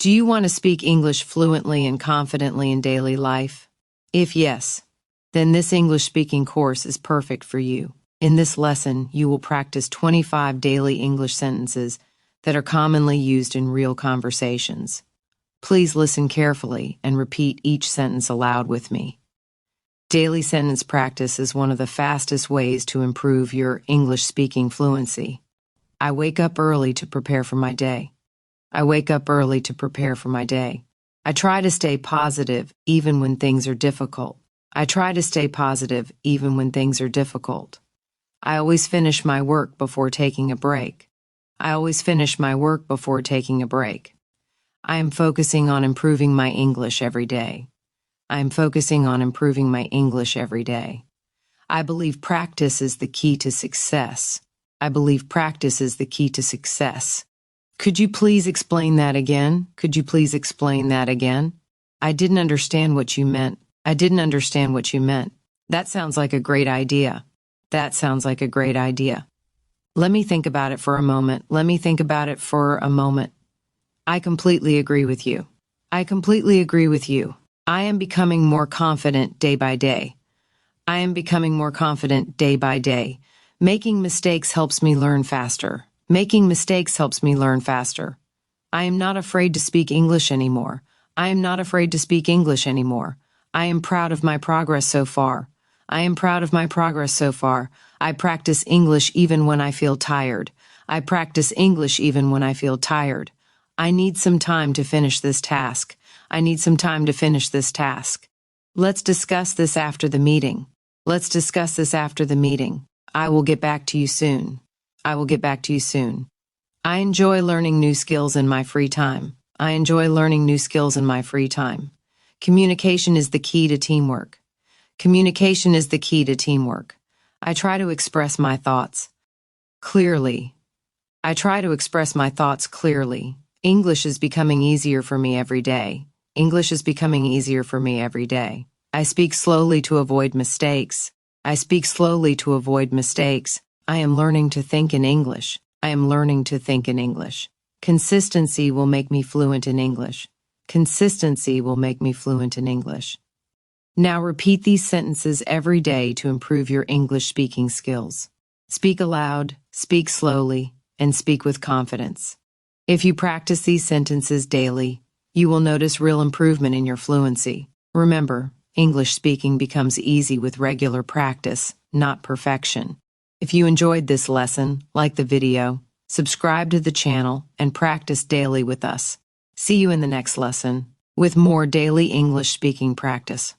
Do you want to speak English fluently and confidently in daily life? If yes, then this English speaking course is perfect for you. In this lesson, you will practice 25 daily English sentences that are commonly used in real conversations. Please listen carefully and repeat each sentence aloud with me. Daily sentence practice is one of the fastest ways to improve your English speaking fluency. I wake up early to prepare for my day. I wake up early to prepare for my day. I try to stay positive even when things are difficult. I try to stay positive even when things are difficult. I always finish my work before taking a break. I always finish my work before taking a break. I am focusing on improving my English every day. I am focusing on improving my English every day. I believe practice is the key to success. I believe practice is the key to success. Could you please explain that again? Could you please explain that again? I didn't understand what you meant. I didn't understand what you meant. That sounds like a great idea. That sounds like a great idea. Let me think about it for a moment. Let me think about it for a moment. I completely agree with you. I completely agree with you. I am becoming more confident day by day. I am becoming more confident day by day. Making mistakes helps me learn faster. Making mistakes helps me learn faster. I am not afraid to speak English anymore. I am not afraid to speak English anymore. I am proud of my progress so far. I am proud of my progress so far. I practice English even when I feel tired. I practice English even when I feel tired. I need some time to finish this task. I need some time to finish this task. Let's discuss this after the meeting. Let's discuss this after the meeting. I will get back to you soon. I will get back to you soon. I enjoy learning new skills in my free time. I enjoy learning new skills in my free time. Communication is the key to teamwork. Communication is the key to teamwork. I try to express my thoughts clearly. I try to express my thoughts clearly. English is becoming easier for me every day. English is becoming easier for me every day. I speak slowly to avoid mistakes. I speak slowly to avoid mistakes. I am learning to think in English. I am learning to think in English. Consistency will make me fluent in English. Consistency will make me fluent in English. Now repeat these sentences every day to improve your English speaking skills. Speak aloud, speak slowly, and speak with confidence. If you practice these sentences daily, you will notice real improvement in your fluency. Remember, English speaking becomes easy with regular practice, not perfection. If you enjoyed this lesson, like the video, subscribe to the channel, and practice daily with us. See you in the next lesson with more daily English speaking practice.